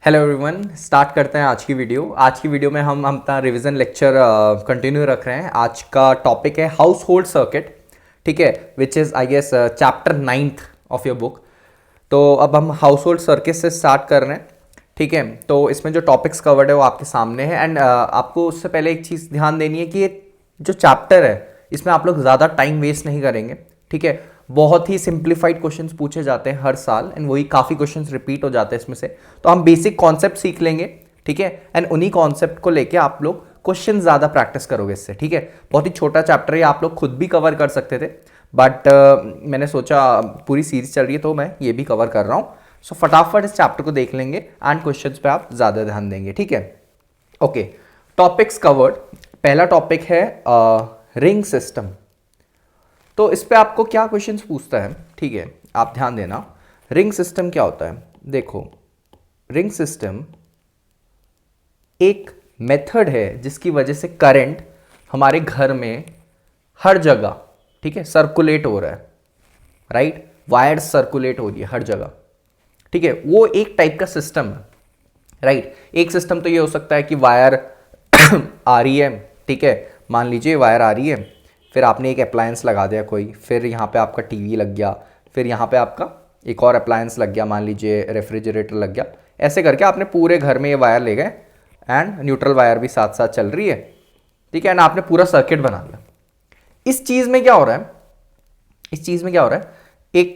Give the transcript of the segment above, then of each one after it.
Hello everyone, start करते हैं आज की वीडियो। आज की वीडियो में हम अपना रिवीजन लेक्चर कंटिन्यू रख रहे हैं। आज का टॉपिक है हाउस होल्ड सर्किट, ठीक है, which is I guess chapter 9th of your book. तो अब हम हाउस होल्ड सर्किट से स्टार्ट कर रहे हैं, ठीक है। तो इसमें जो टॉपिक्स कवर्ड है वो आपके सामने है। एंड आपको उससे पहले एक चीज़ ध्यान देनी है कि ये जो चैप्टर है इसमें आप लोग ज़्यादा टाइम वेस्ट नहीं करेंगे, ठीक है। बहुत ही सिंप्लीफाइड क्वेश्चंस पूछे जाते हैं हर साल, एंड वही काफ़ी क्वेश्चंस रिपीट हो जाते हैं इसमें से। तो हम बेसिक कॉन्सेप्ट सीख लेंगे, ठीक है, एंड उन्हीं कॉन्सेप्ट को लेके आप लोग क्वेश्चन ज़्यादा प्रैक्टिस करोगे इससे, ठीक है। बहुत ही छोटा चैप्टर है, आप लोग खुद भी कवर कर सकते थे, बट मैंने सोचा पूरी सीरीज चल रही है तो मैं ये भी कवर कर रहा हूँ। सो फटाफट इस चैप्टर को देख लेंगे एंड क्वेश्चन पे आप ज़्यादा ध्यान देंगे, ठीक है। Okay, topics covered. पहला टॉपिक है रिंग सिस्टम। तो इस पे आपको क्या क्वेश्चंस पूछता है, ठीक है, आप ध्यान देना। रिंग सिस्टम क्या होता है? देखो, रिंग सिस्टम एक मेथड है जिसकी वजह से करंट हमारे घर में हर जगह, ठीक है, सर्कुलेट हो रहा है, राइट। वायर्स सर्कुलेट हो रही है हर जगह, ठीक है। वो एक टाइप का सिस्टम है, राइट। एक सिस्टम तो ये हो सकता है कि वायर आ रही है, ठीक है, मान लीजिए वायर आ रही है, फिर आपने एक अप्लायंस लगा दिया कोई, फिर यहाँ पे आपका टीवी लग गया, फिर यहाँ पे आपका एक और अप्लायंस लग गया, मान लीजिए रेफ्रिजरेटर लग गया। ऐसे करके आपने पूरे घर में ये वायर ले गए एंड न्यूट्रल वायर भी साथ साथ चल रही है, ठीक है, एंड आपने पूरा सर्किट बना लिया। इस चीज़ में क्या हो रहा है, इस चीज़ में क्या हो रहा है, एक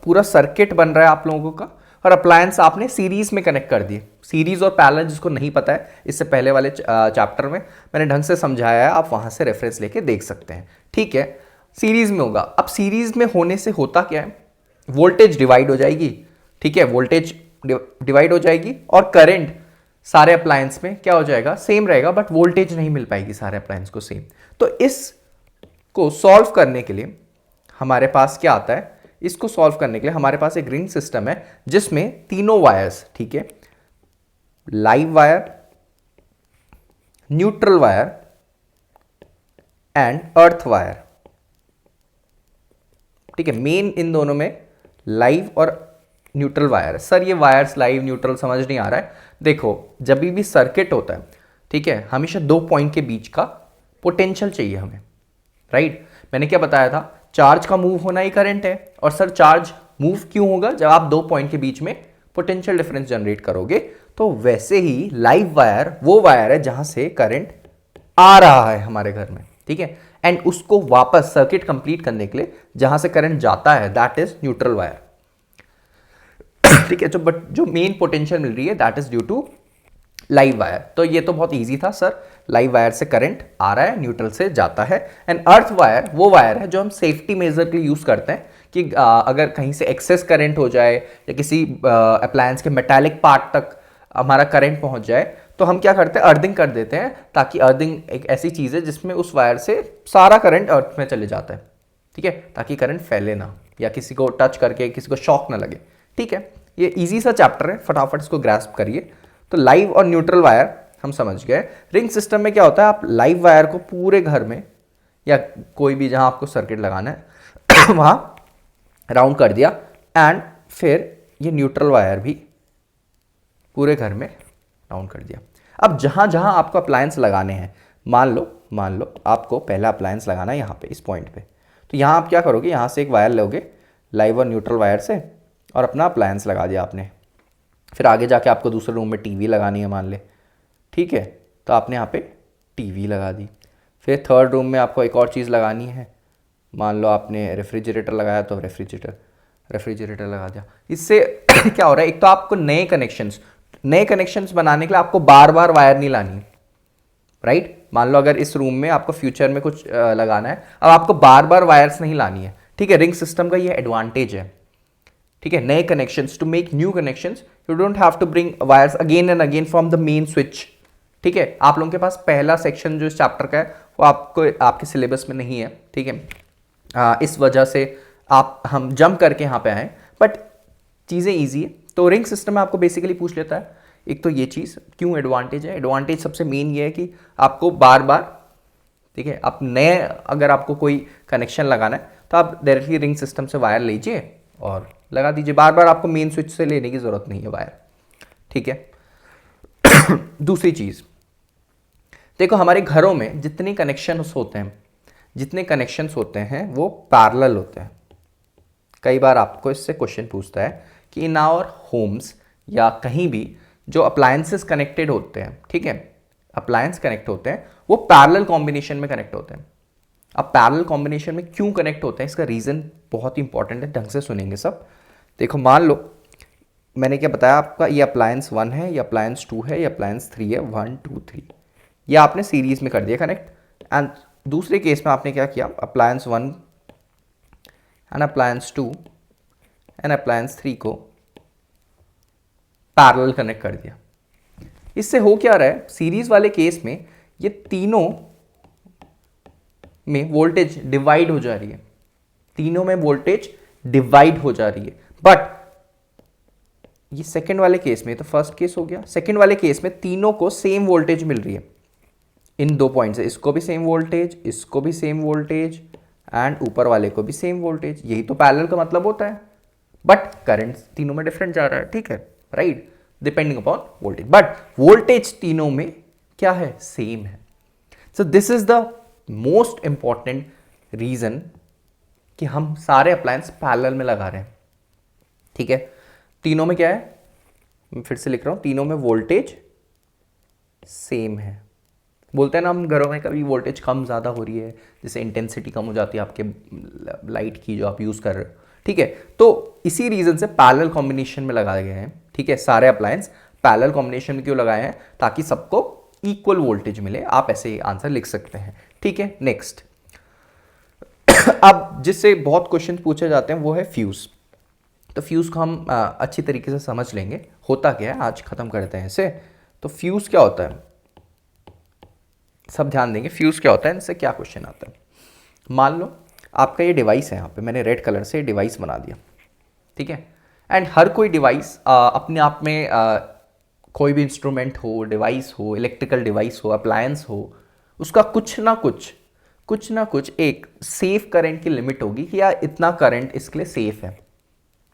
पूरा सर्किट बन रहा है आप लोगों का, और अप्लायंस आपने सीरीज में कनेक्ट कर दिए। सीरीज और पैरेलल जिसको नहीं पता है, इससे पहले वाले चैप्टर में मैंने ढंग से समझाया है, आप वहां से रेफरेंस लेके देख सकते हैं, ठीक है। सीरीज में होगा। अब सीरीज में होने से होता क्या है, वोल्टेज डिवाइड हो जाएगी, ठीक है, वोल्टेज डिवाइड हो जाएगी, और करंट सारे अप्लायंस में क्या हो जाएगा, सेम रहेगा, बट वोल्टेज नहीं मिल पाएगी सारे अप्लायंस को सेम। तो इसको सॉल्व करने के लिए हमारे पास क्या आता है, इसको सॉल्व करने के लिए हमारे पास एक रिंग सिस्टम है जिसमें तीनों वायर्स, ठीक है, live wire, neutral wire and earth wire, ठीक है। मेन इन दोनों में लाइव और न्यूट्रल वायर है। सर ये वायर्स लाइव न्यूट्रल समझ नहीं आ रहा है। देखो, जब भी सर्किट होता है, ठीक है, हमेशा दो पॉइंट के बीच का पोटेंशियल चाहिए हमें, राइट। मैंने क्या बताया था, चार्ज का मूव होना ही करंट है। और सर चार्ज मूव क्यों होगा, जब आप दो पॉइंट के बीच में पोटेंशियल डिफरेंस जनरेट करोगे। तो वैसे ही लाइव वायर वो वायर है जहां से करंट आ रहा है हमारे घर में, ठीक है, एंड उसको वापस सर्किट कंप्लीट करने के लिए जहां से करंट जाता है दैट इज न्यूट्रल वायर, ठीक है। बट जो मेन पोटेंशियल मिल रही है that is due to live wire. तो ये तो बहुत इजी था सर, लाइव वायर से करंट आ रहा है, न्यूट्रल से जाता है। एंड अर्थ वायर वो वायर है जो हम सेफ्टी मेजर के लिए यूज करते हैं कि अगर कहीं से एक्सेस करंट हो जाए या किसी अप्लायंस के मेटालिक पार्ट तक हमारा करंट पहुंच जाए, तो हम क्या करते हैं, अर्थिंग कर देते हैं, ताकि अर्थिंग एक ऐसी चीज़ है जिसमें उस वायर से सारा करंट अर्थ में चले जाता है, ठीक है, ताकि करंट फैले ना या किसी को टच करके किसी को शॉक ना लगे, ठीक है। ये इजी सा चैप्टर है, फटाफट इसको ग्रास्प करिए। तो लाइव और न्यूट्रल वायर हम समझ गए। रिंग सिस्टम में क्या होता है, आप लाइव वायर को पूरे घर में या कोई भी जहां आपको सर्किट लगाना है वहां राउंड कर दिया, एंड फिर ये न्यूट्रल वायर भी पूरे घर में राउंड कर दिया। अब जहां जहां आपको अप्लायंस लगाने हैं, मान लो आपको पहला अप्लायंस लगाना है यहाँ पे इस पॉइंट पे, तो यहाँ आप क्या करोगे, यहाँ से एक वायर लोगे लाइव और न्यूट्रल वायर से और अपना अप्लायंस लगा दिया आपने। फिर आगे जाके आपको दूसरे रूम में टीवी लगानी है मान ले, ठीक है, तो आपने यहाँ पे टीवी लगा दी। फिर थर्ड रूम में आपको एक और चीज़ लगानी है, मान लो आपने रेफ्रिजरेटर लगाया तो रेफ्रिजरेटर लगा दिया। इससे क्या हो रहा है, एक तो आपको नए कनेक्शंस बनाने के लिए आपको बार बार वायर नहीं लानी, राइट। मान लो अगर इस रूम में आपको फ्यूचर में कुछ लगाना है, अब आपको बार बार वायर्स नहीं लानी है, ठीक है। रिंग सिस्टम का ये एडवांटेज है, ठीक है। नए connections, to make new connections you don't have to bring wires again and again from the main switch, ठीक है। आप लोगों के पास पहला सेक्शन जो इस चैप्टर का है वो आपको आपके सिलेबस में नहीं है, ठीक है। इस वजह से हम जंप करके यहाँ पे आए, बट चीज़ें ईजी है। तो रिंग सिस्टम में आपको बेसिकली पूछ लेता है, एक तो ये चीज़ क्यों एडवांटेज है। एडवांटेज सबसे मेन ये है कि आपको बार बार, ठीक है, आप नए अगर आपको कोई कनेक्शन लगाना है तो आप डायरेक्टली रिंग सिस्टम से वायर लीजिए और लगा दीजिए, बार बार आपको मेन स्विच से लेने की ज़रूरत नहीं है वायर, ठीक है। दूसरी चीज देखो, हमारे घरों में जितने कनेक्शंस होते हैं वो पैरेलल होते हैं। कई बार आपको इससे क्वेश्चन पूछता है कि इन आवर होम्स या कहीं भी जो अप्लायंसेस कनेक्टेड होते हैं, ठीक है, अप्लायंस कनेक्ट होते हैं वो पैरेलल कॉम्बिनेशन में कनेक्ट होते हैं। अब पैरेलल कॉम्बिनेशन में क्यों कनेक्ट होते हैं, इसका रीजन बहुत इंपॉर्टेंट है, ढंग से सुनेंगे सब। देखो मान लो मैंने क्या बताया आपका, ये अप्लायंस 1 है, ये अप्लायंस 2 है, ये अप्लायंस 3 है, 1 2 3, ये आपने सीरीज में कर दिया कनेक्ट। एंड दूसरे केस में आपने क्या किया, appliance 1 and appliance 2 and appliance 3 को पैरेलल कनेक्ट कर दिया। इससे हो क्या रहा है, सीरीज वाले केस में ये तीनों में वोल्टेज डिवाइड हो जा रही है, तीनों में वोल्टेज डिवाइड हो जा रही है। बट ये सेकंड वाले केस में, तो फर्स्ट केस हो गया, सेकंड वाले केस में तीनों को सेम वोल्टेज मिल रही है इन 2 पॉइंट से, इसको भी सेम वोल्टेज, इसको भी सेम वोल्टेज एंड ऊपर वाले को भी सेम वोल्टेज। यही तो पैरेलल का मतलब होता है। बट करंट तीनों में डिफरेंट जा रहा है, ठीक है, right, depending upon voltage, but voltage तीनों में क्या है, सेम है। So this is the most important reason कि हम सारे अप्लायंस पैरेलल में लगा रहे हैं, ठीक है। तीनों में क्या है, मैं फिर से लिख रहा हूं, तीनों में वोल्टेज सेम है। बोलते हैं ना हम घरों में कभी वोल्टेज कम ज़्यादा हो रही है, जैसे इंटेंसिटी कम हो जाती है आपके लाइट की जो आप यूज़ कर रहे हो, ठीक है। तो इसी रीज़न से पैरेलल कॉम्बिनेशन में लगाए गए हैं, ठीक है, सारे अप्लायंस पैरेलल कॉम्बिनेशन में क्यों लगाए हैं, ताकि सबको इक्वल वोल्टेज मिले। आप ऐसे आंसर लिख सकते हैं, ठीक है। नेक्स्ट अब जिससे बहुत क्वेश्चन पूछे जाते हैं वो है फ्यूज़। तो फ्यूज़ को हम अच्छी तरीके से समझ लेंगे, होता क्या है, आज ख़त्म करते हैं इसे। तो फ्यूज़ क्या होता है, सब ध्यान देंगे, फ्यूज़ क्या होता है, इनसे क्या क्वेश्चन आता है। मान लो आपका ये डिवाइस है, यहाँ पे मैंने रेड कलर से डिवाइस बना दिया, ठीक है। एंड हर कोई डिवाइस अपने आप में कोई भी इंस्ट्रूमेंट हो, डिवाइस हो, इलेक्ट्रिकल डिवाइस हो, अप्लायंस हो, उसका कुछ ना कुछ एक सेफ करंट की लिमिट होगी कि यार इतना करंट इसके लिए सेफ है,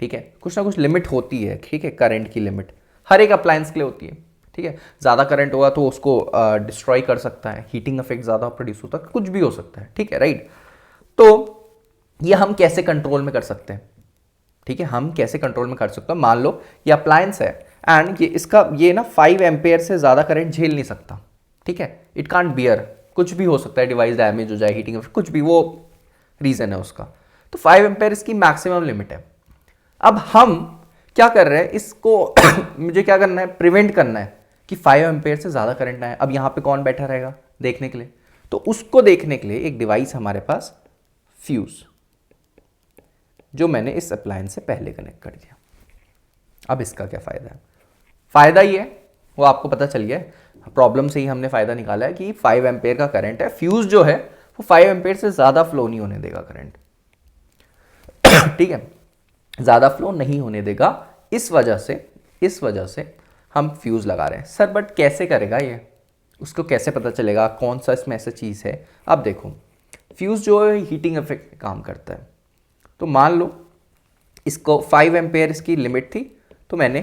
ठीक है। कुछ ना कुछ लिमिट होती है, ठीक है, करंट की लिमिट हर एक अप्लायंस के लिए होती है, ठीक है। ज़्यादा करंट होगा तो उसको डिस्ट्रॉय कर सकता है, हीटिंग इफेक्ट ज़्यादा प्रोड्यूस होता है, कुछ भी हो सकता है, ठीक है, राइट। तो ये हम कैसे कंट्रोल में कर सकते हैं, ठीक है, हम कैसे कंट्रोल में कर सकते हैं। मान लो ये अप्लायंस है एंड ये ना 5 एम्पेयर से ज़्यादा करंट झेल नहीं सकता, ठीक है, इट कांट बियर, कुछ भी हो सकता है, डिवाइस डैमेज हो जाए, हीटिंग इफेक्ट, कुछ भी, वो रीज़न है उसका। तो 5 एम्पेयर इसकी मैक्सिमम लिमिट है। अब हम क्या कर रहे हैं, इसको मुझे क्या करना है, प्रिवेंट करना है कि 5 एम्पेयर से ज़्यादा करंट ना आए। अब यहाँ पे कौन बैठा रहेगा देखने के लिए, तो उसको देखने के लिए एक डिवाइस हमारे पास, फ्यूज़, जो मैंने इस अप्लायंस से पहले कनेक्ट कर दिया। अब इसका क्या फ़ायदा है, फ़ायदा ये है, वो आपको पता चल गया है, प्रॉब्लम से ही हमने फ़ायदा निकाला है कि 5 एम्पेयर का करंट है, फ्यूज़ जो है वो 5 एम्पेयर से ज़्यादा फ्लो नहीं होने देगा करंट, ठीक है, ज़्यादा फ्लो नहीं होने देगा। इस वजह से हम फ्यूज़ लगा रहे हैं। सर बट कैसे करेगा ये, उसको कैसे पता चलेगा कौन सा इसमें ऐसा चीज़ है। अब देखो फ्यूज़ जो है हीटिंग इफेक्ट काम करता है। तो मान लो इसको 5 एम्पेयर इसकी लिमिट थी, तो मैंने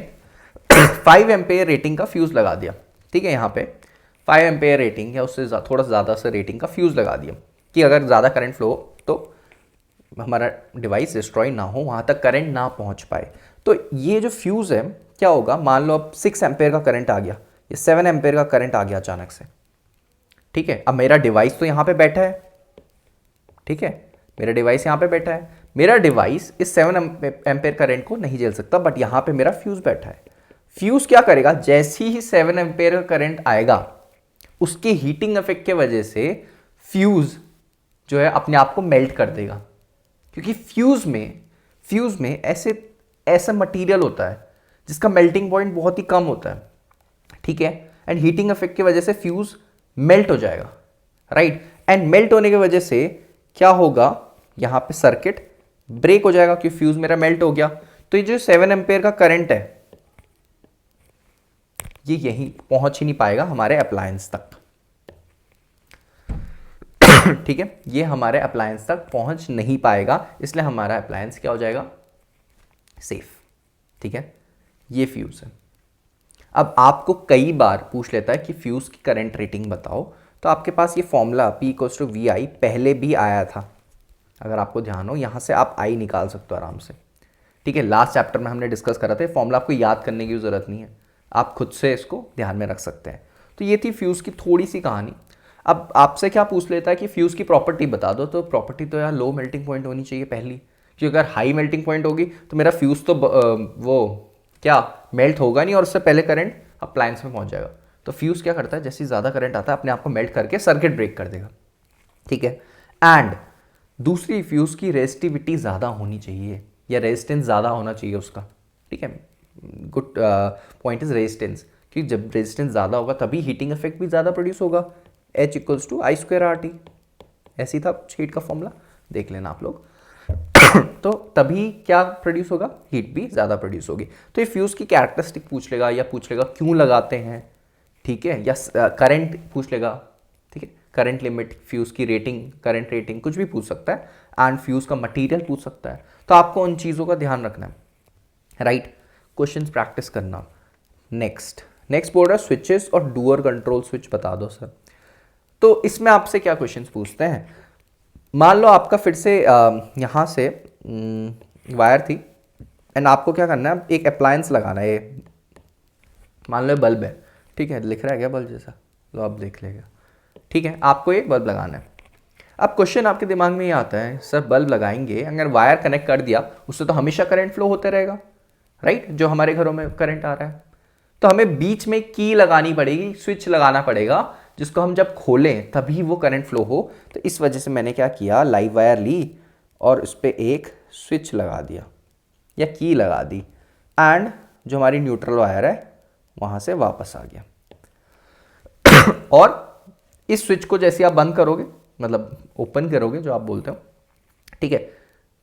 5 एम्पेयर रेटिंग का फ्यूज़ लगा दिया, ठीक है। यहाँ पे 5 एम्पेयर रेटिंग या उससे थोड़ा ज़्यादा से रेटिंग का फ्यूज़ लगा दिया कि अगर ज़्यादा करंट फ्लो तो हमारा डिवाइस डिस्ट्रॉय ना हो, वहाँ तक करंट ना पहुँच पाए। तो ये जो फ्यूज़ है क्या होगा, मान लो अब 6 एम्पेयर का करंट आ गया, ये 7 एम्पेयर का करंट आ गया अचानक से, ठीक है। अब मेरा डिवाइस तो यहाँ पे बैठा है, ठीक है, मेरा डिवाइस यहाँ पे बैठा है, मेरा डिवाइस इस 7 एम्पेयर करंट को नहीं झेल सकता, बट यहाँ पे मेरा फ्यूज़ बैठा है। फ्यूज़ क्या करेगा, जैसे ही 7 एम्पेयर का करंट आएगा, उसके हीटिंग इफेक्ट के वजह से फ्यूज़ जो है अपने आप को मेल्ट कर देगा, क्योंकि फ्यूज़ में ऐसा मटेरियल होता है जिसका मेल्टिंग पॉइंट बहुत ही कम होता है, ठीक है। एंड हीटिंग इफेक्ट की वजह से फ्यूज़ मेल्ट हो जाएगा, राइट। एंड मेल्ट होने की वजह से क्या होगा, यहाँ पे सर्किट ब्रेक हो जाएगा क्योंकि फ्यूज़ मेरा मेल्ट हो गया। तो ये जो 7 एम्पेयर का करंट है ये यहीं पहुंच ही नहीं पाएगा हमारे अप्लायंस तक, ठीक है, ये हमारे अप्लायंस तक पहुंच नहीं पाएगा, इसलिए हमारा अप्लायंस क्या हो जाएगा, सेफ, ठीक है। ये फ्यूज़ है। अब आपको कई बार पूछ लेता है कि फ्यूज़ की करंट रेटिंग बताओ, तो आपके पास ये फॉर्मूला P=VI पहले भी आया था, अगर आपको ध्यान हो, यहाँ से आप I निकाल सकते हो आराम से, ठीक है। लास्ट चैप्टर में हमने डिस्कस करा था, फॉर्मूला आपको याद करने की ज़रूरत नहीं है, आप खुद से इसको ध्यान में रख सकते हैं। तो ये थी फ्यूज़ की थोड़ी सी कहानी। अब आपसे क्या पूछ लेता है कि फ्यूज़ की प्रॉपर्टी बता दो, तो प्रॉपर्टी तो यार लो मेल्टिंग पॉइंट होनी चाहिए पहली, क्योंकि अगर हाई मेल्टिंग पॉइंट होगी तो मेरा फ्यूज़ तो वो क्या मेल्ट होगा नहीं और उससे पहले करंट अप्लायंस में पहुंच जाएगा। तो फ्यूज़ क्या करता है, जैसे ज़्यादा करंट आता है अपने आप को मेल्ट करके सर्किट ब्रेक कर देगा, ठीक है। एंड दूसरी, फ्यूज़ की रेजिस्टिविटी ज़्यादा होनी चाहिए या रेजिस्टेंस ज़्यादा होना चाहिए उसका, ठीक है। गुड पॉइंट इज रेजिस्टेंस, क्योंकि जब रेजिस्टेंस ज़्यादा होगा तभी हीटिंग इफेक्ट भी ज़्यादा प्रोड्यूस होगा, H=I²RT। ऐसी था हीट का फॉर्मूला, देख लेना आप लोग। तो तभी क्या प्रोड्यूस होगा, हीट भी ज़्यादा प्रोड्यूस होगी। तो ये फ्यूज़ की कैरेक्टरिस्टिक पूछ लेगा, या पूछ लेगा क्यों लगाते हैं, ठीक है, या करंट पूछ लेगा, ठीक है, करंट लिमिट, फ्यूज़ की रेटिंग, करंट रेटिंग, कुछ भी पूछ सकता है। एंड फ्यूज़ का मटेरियल पूछ सकता है। तो आपको उन चीज़ों का ध्यान रखना है, राइट। क्वेश्चंस प्रैक्टिस करना। नेक्स्ट बोल रहा है स्विचेस और डुअल कंट्रोल स्विच बता दो सर। तो इसमें आपसे क्या क्वेश्चंस पूछते हैं, मान लो आपका फिर से यहाँ से वायर थी एंड आपको क्या करना है, एक अप्लायंस लगाना है, ये मान लो बल्ब है, ठीक है, लिख रहा है क्या बल्ब जैसा, लो आप देख लेगा, ठीक है, आपको एक बल्ब लगाना है। अब क्वेश्चन आपके दिमाग में ये आता है, सर बल्ब लगाएंगे, अगर वायर कनेक्ट कर दिया उससे तो हमेशा करंट फ्लो होते रहेगा, राइट, जो हमारे घरों में करंट आ रहा है। तो हमें बीच में की लगानी पड़ेगी, स्विच लगाना पड़ेगा, जिसको हम जब खोलें तभी वो करंट फ्लो हो। तो इस वजह से मैंने क्या किया, लाइव वायर ली और उस पर एक स्विच लगा दिया या की लगा दी, एंड जो हमारी न्यूट्रल वायर है वहाँ से वापस आ गया। और इस स्विच को जैसे आप बंद करोगे, मतलब ओपन करोगे जो आप बोलते हो, ठीक है,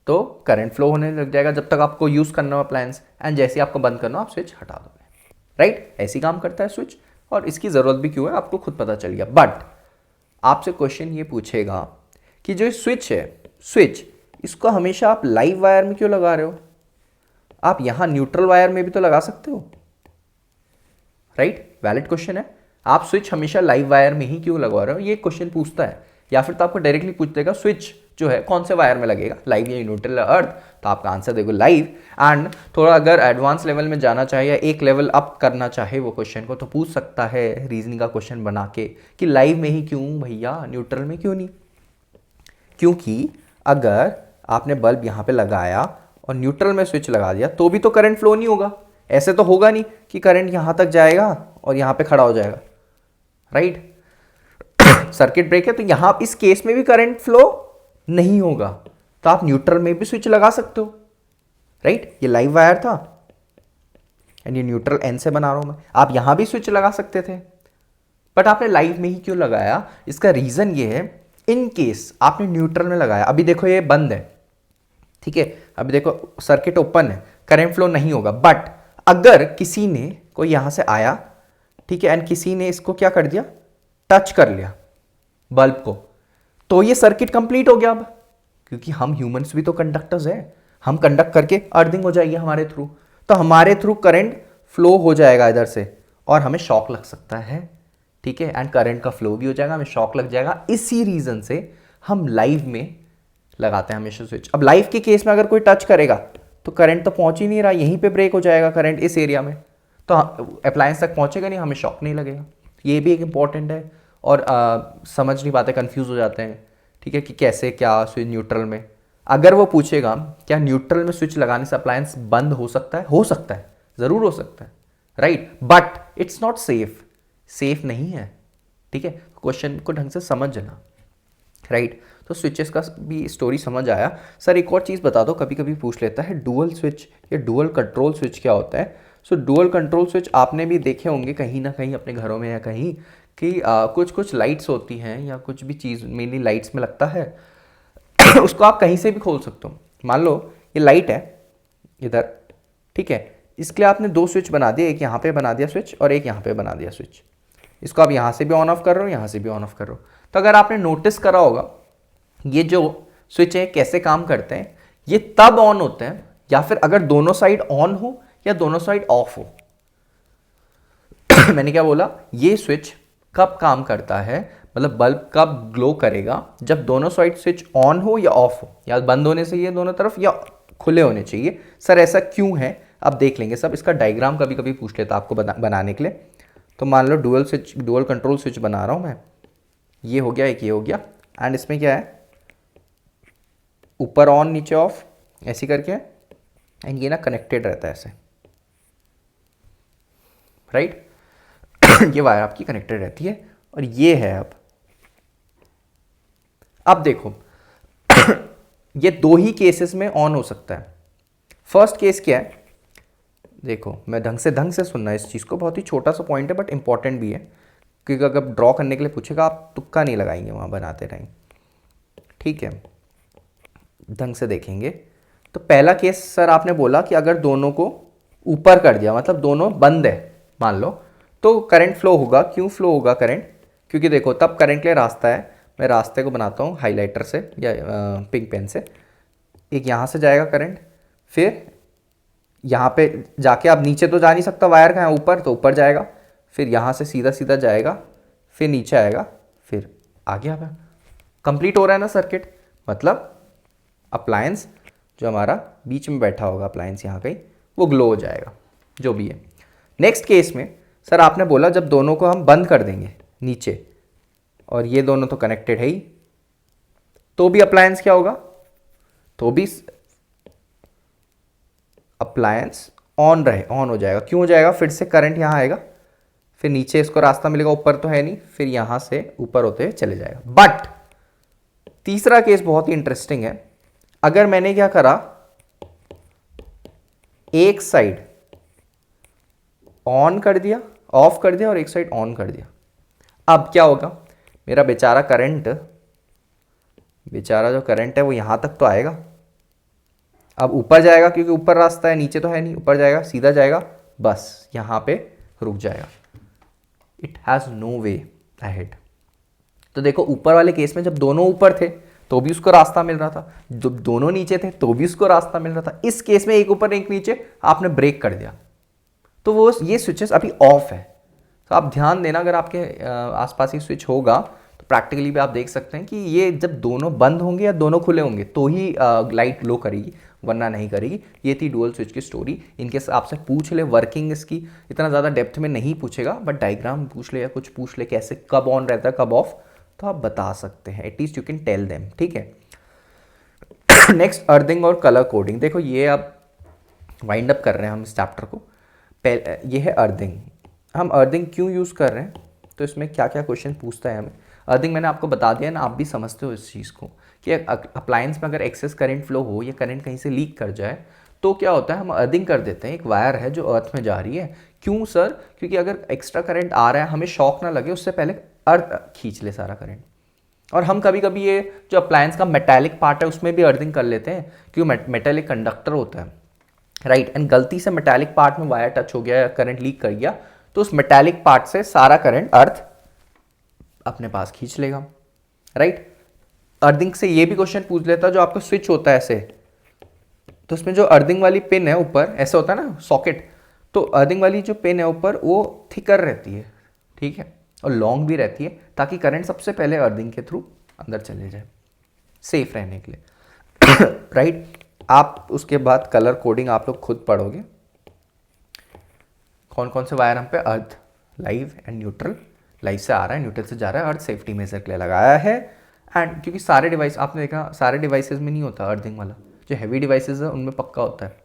तो करंट फ्लो होने लग जाएगा जब तक आपको यूज़ करना हो अप्लायंस, एंड जैसे आपको बंद करना हो आप स्विच हटा दोगे, राइट। ऐसी काम करता है स्विच, और इसकी ज़रूरत भी क्यों है आपको खुद पता चल गया। बट आपसे क्वेश्चन ये पूछेगा कि जो स्विच है, स्विच इसको हमेशा आप लाइव वायर में क्यों लगा रहे हो, आप यहाँ न्यूट्रल वायर में भी तो लगा सकते हो, राइट। वैलिड क्वेश्चन है, आप स्विच हमेशा लाइव वायर में ही क्यों लगवा रहे हो, ये क्वेश्चन पूछता है। या फिर तो आपको डायरेक्टली पूछ देगा स्विच जो है कौन से वायर में लगेगा, लाइव या न्यूट्रल या अर्थ, तो आपका आंसर देखो लाइव। एंड थोड़ा अगर एडवांस लेवल में जाना चाहे या एक लेवल अप करना चाहे वो क्वेश्चन को, तो पूछ सकता है रीजनिंग का क्वेश्चन बना के कि लाइव में ही क्यों भैया, न्यूट्रल में क्यों नहीं। क्योंकि अगर आपने बल्ब यहाँ पे लगाया और न्यूट्रल में स्विच लगा दिया तो भी तो करंट फ्लो नहीं होगा। ऐसे तो होगा नहीं कि करंट यहाँ तक जाएगा और यहाँ पे खड़ा हो जाएगा, राइट। सर्किट ब्रेक है तो यहाँ इस केस में भी करंट फ्लो नहीं होगा, तो आप न्यूट्रल में भी स्विच लगा सकते हो, राइट। ये लाइव वायर था एंड ये न्यूट्रल एन से बना रहा हूं मैं, आप यहां भी स्विच लगा सकते थे, बट आपने लाइव में ही क्यों लगाया। इसका रीजन ये है, इन केस आपने न्यूट्रल में लगाया, अभी देखो ये बंद है, ठीक है, अभी देखो सर्किट ओपन है, करंट फ्लो नहीं होगा। बट अगर किसी ने कोई यहां से आया, ठीक है, एंड किसी ने इसको क्या कर दिया, टच कर लिया बल्ब को, तो ये सर्किट कंप्लीट हो गया। अब क्योंकि हम ह्यूमंस भी तो कंडक्टर्स हैं, हम कंडक्ट करके अर्थिंग हो जाएगी हमारे थ्रू, तो हमारे थ्रू करंट फ्लो हो जाएगा इधर से और हमें शॉक लग सकता है, ठीक है, एंड करंट का फ्लो भी हो जाएगा, हमें शॉक लग जाएगा। इसी रीजन से हम लाइव में लगाते हैं हमेशा स्विच। अब लाइव के केस में अगर कोई टच करेगा तो करंट तो पहुंच ही नहीं रहा, यहीं पे ब्रेक हो जाएगा करंट इस एरिया में, तो अप्लायंस तक पहुंचेगा नहीं, हमें शॉक नहीं लगेगा। ये भी एक इंपॉर्टेंट है, और समझ नहीं पाते, कंफ्यूज हो जाते हैं, ठीक है, कि कैसे क्या स्विच न्यूट्रल में। अगर वो पूछेगा क्या न्यूट्रल में स्विच लगाने से अप्लायंस बंद हो सकता है, हो सकता है, ज़रूर हो सकता है, right, but it's not safe, safe नहीं है, ठीक है। क्वेश्चन को ढंग से समझना, राइट। तो स्विचेस का भी स्टोरी समझ आया। सर एक और चीज़ बता दो, कभी कभी पूछ लेता है डुअल स्विच या डुअल कंट्रोल स्विच क्या होता है। सो डुअल कंट्रोल स्विच आपने भी देखे होंगे कहीं ना कहीं अपने घरों में या कहीं, कि कुछ कुछ लाइट्स होती हैं या कुछ भी चीज़ मेनली लाइट्स में लगता है उसको आप कहीं से भी खोल सकते हो। मान लो ये लाइट है इधर, ठीक है, इसके लिए आपने दो स्विच बना दिए, एक यहाँ पे बना दिया स्विच और एक यहाँ पे बना दिया स्विच। इसको आप यहाँ से भी ऑन ऑफ कर रहे हो, यहाँ से भी ऑन ऑफ कर रहे हो। तो अगर आपने नोटिस करा होगा ये जो स्विच है कैसे काम करते हैं, ये तब ऑन होते हैं या फिर अगर दोनों साइड ऑन हो या दोनों साइड ऑफ हो। मैंने क्या बोला, ये स्विच कब काम करता है, मतलब बल्ब कब ग्लो करेगा, जब दोनों साइड स्विच ऑन हो या ऑफ हो, या बंद होने चाहिए दोनों तरफ या खुले होने चाहिए। सर ऐसा क्यों है, अब देख लेंगे सब। इसका डायग्राम कभी कभी पूछ लेता आपको बनाने के लिए। तो मान लो dual switch, dual control switch बना रहा हूँ मैं, ये हो गया, एक ये हो गया, एंड इसमें क्या है, ऊपर ऑन नीचे ऑफ ऐसी करके, एंड ये ना कनेक्टेड रहता है ऐसे, राइट। ये वायर आपकी कनेक्टेड रहती है, और ये है अब देखो ये दो ही केसेस में ऑन हो सकता है। फर्स्ट केस क्या है, देखो मैं ढंग से सुनना इस चीज़ को, बहुत ही छोटा सा पॉइंट है बट इंपॉर्टेंट भी है, क्योंकि अगर ड्रॉ करने के लिए पूछेगा आप तुक्का नहीं लगाएंगे वहाँ बनाते टाइम, ठीक है, ढंग से देखेंगे। तो पहला केस सर आपने बोला कि अगर दोनों को ऊपर कर दिया, मतलब दोनों बंद है मान लो, तो करंट फ्लो होगा। क्यों फ्लो होगा करंट, क्योंकि देखो तब करंट के लिए रास्ता है, मैं रास्ते को बनाता हूँ हाइलाइटर से या पिंक पेन से। एक यहाँ से जाएगा करंट, फिर यहाँ पे जाके, अब नीचे तो जा नहीं सकता वायर का, ऊपर तो ऊपर जाएगा, फिर यहाँ से सीधा सीधा जाएगा, फिर नीचे आएगा, फिर आगे आ गया। कंप्लीट हो रहा है ना सर्किट, मतलब अप्लायंस जो हमारा बीच में बैठा होगा, अप्लायंस यहाँ कहीं, वो ग्लो हो जाएगा, जो भी है। नेक्स्ट केस में सर आपने बोला जब दोनों को हम बंद कर देंगे नीचे, और ये दोनों तो कनेक्टेड है ही, तो भी अप्लायंस क्या होगा, तो भी अप्लायंस ऑन हो जाएगा। क्यों हो जाएगा, फिर से करंट यहाँ आएगा, फिर नीचे इसको रास्ता मिलेगा, ऊपर तो है नहीं, फिर यहाँ से ऊपर होते हुए चले जाएगा। बट तीसरा केस बहुत ही इंटरेस्टिंग है, अगर मैंने क्या करा, एक साइड ऑन कर दिया, ऑफ कर दिया, और एक साइड ऑन कर दिया, अब क्या होगा, मेरा बेचारा जो करंट है वो यहां तक तो आएगा, अब ऊपर जाएगा क्योंकि ऊपर रास्ता है, नीचे तो है नहीं, ऊपर जाएगा, सीधा जाएगा, बस यहां पे रुक जाएगा, it has no way ahead. तो देखो ऊपर वाले केस में जब दोनों ऊपर थे तो भी उसको रास्ता मिल रहा था, जब दोनों नीचे थे तो भी उसको रास्ता मिल रहा था। इस केस में एक ऊपर एक नीचे, आपने ब्रेक कर दिया, तो वो ये स्विचेस अभी ऑफ है। तो आप ध्यान देना, अगर आपके आसपास ही स्विच होगा तो प्रैक्टिकली भी आप देख सकते हैं कि ये जब दोनों बंद होंगे या दोनों खुले होंगे तो ही लाइट ग्लो करेगी, वरना नहीं करेगी। ये थी डुअल स्विच की स्टोरी। इनकेस आपसे पूछ ले वर्किंग इसकी, इतना ज़्यादा डेप्थ में नहीं पूछेगा, बट डायग्राम पूछ ले या कुछ पूछ ले कैसे कब ऑन रहता है कब ऑफ, तो आप बता सकते हैं, at least you can tell them, ठीक है। नेक्स्ट अर्थिंग और कलर कोडिंग। देखो ये अब वाइंड अप कर रहे हैं हम इस चैप्टर को। ये है अर्थिंग। हम अर्थिंग क्यों यूज़ कर रहे हैं, तो इसमें क्या क्या क्वेश्चन पूछता है हमें। अर्थिंग मैंने आपको बता दिया ना, आप भी समझते हो इस चीज़ को कि अप्लायंस में अगर एक्सेस करंट फ्लो हो या करंट कहीं से लीक कर जाए तो क्या होता है, हम अर्थिंग कर देते हैं। एक वायर है जो अर्थ में जा रही है, क्यों सर, क्योंकि अगर एक्स्ट्रा करंट आ रहा है हमें शॉक ना लगे, उससे पहले अर्थ खींच ले सारा करंट। और हम कभी कभी ये जो अप्लायंस का मेटालिक पार्ट है उसमें भी अर्थिंग कर लेते हैं, क्योंकि मेटालिक कंडक्टर होता है, राइट। एंड गलती से मेटालिक पार्ट में वायर टच हो गया या करंट लीक कर गया तो उस मेटालिक पार्ट से सारा करंट अर्थ अपने पास खींच लेगा, राइट। अर्थिंग से ये भी क्वेश्चन पूछ लेता है, जो आपका स्विच होता है ऐसे, तो उसमें जो अर्थिंग वाली पिन है ऊपर ऐसे होता है ना सॉकेट, तो अर्थिंग वाली जो पिन है ऊपर वो थिकर रहती है, ठीक है, और लॉन्ग भी रहती है, ताकि करंट सबसे पहले अर्थिंग के थ्रू अंदर चले जाए, सेफ रहने के लिए, राइट। आप उसके बाद कलर कोडिंग आप लोग खुद पढ़ोगे, कौन कौन से वायर हम पे अर्थ, लाइव एंड न्यूट्रल, लाइव से आ रहा है, न्यूट्रल से जा रहा है, अर्थ सेफ्टी मेजर के लिए लगाया है। एंड क्योंकि सारे डिवाइस आपने देखा, सारे डिवाइसेस में नहीं होता अर्थिंग वाला, जो हैवी डिवाइसेस है उनमें पक्का होता है,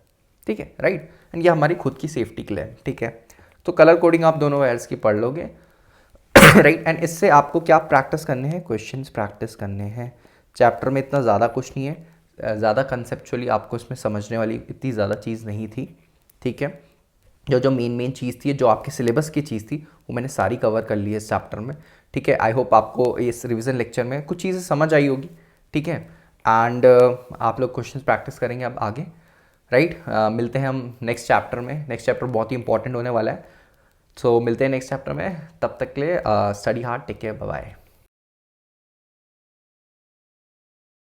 ठीक है, राइट। एंड ये हमारी खुद की सेफ्टी के लिए, ठीक है। तो कलर कोडिंग आप दोनों वायर्स की पढ़ लोगे, राइट। एंड इससे आपको क्या प्रैक्टिस करने हैं, क्वेश्चंस प्रैक्टिस करने हैं। चैप्टर में इतना ज़्यादा कुछ नहीं है, ज़्यादा कंसेप्चुअली आपको इसमें समझने वाली इतनी ज़्यादा चीज़ नहीं थी, ठीक है। जो मेन चीज़ थी, जो आपके सिलेबस की चीज़ थी, वो मैंने सारी कवर कर ली है इस चैप्टर में, ठीक है। आई होप आपको इस रिवीजन लेक्चर में कुछ चीज़ें समझ आई होगी, ठीक है। एंड आप लोग क्वेश्चंस प्रैक्टिस करेंगे अब आगे, राइट। मिलते हैं हम नेक्स्ट चैप्टर में। नेक्स्ट चैप्टर बहुत ही इंपॉर्टेंट होने वाला है, सो मिलते हैं नेक्स्ट चैप्टर में। तब तक के लिए study hard, take care, bye bye.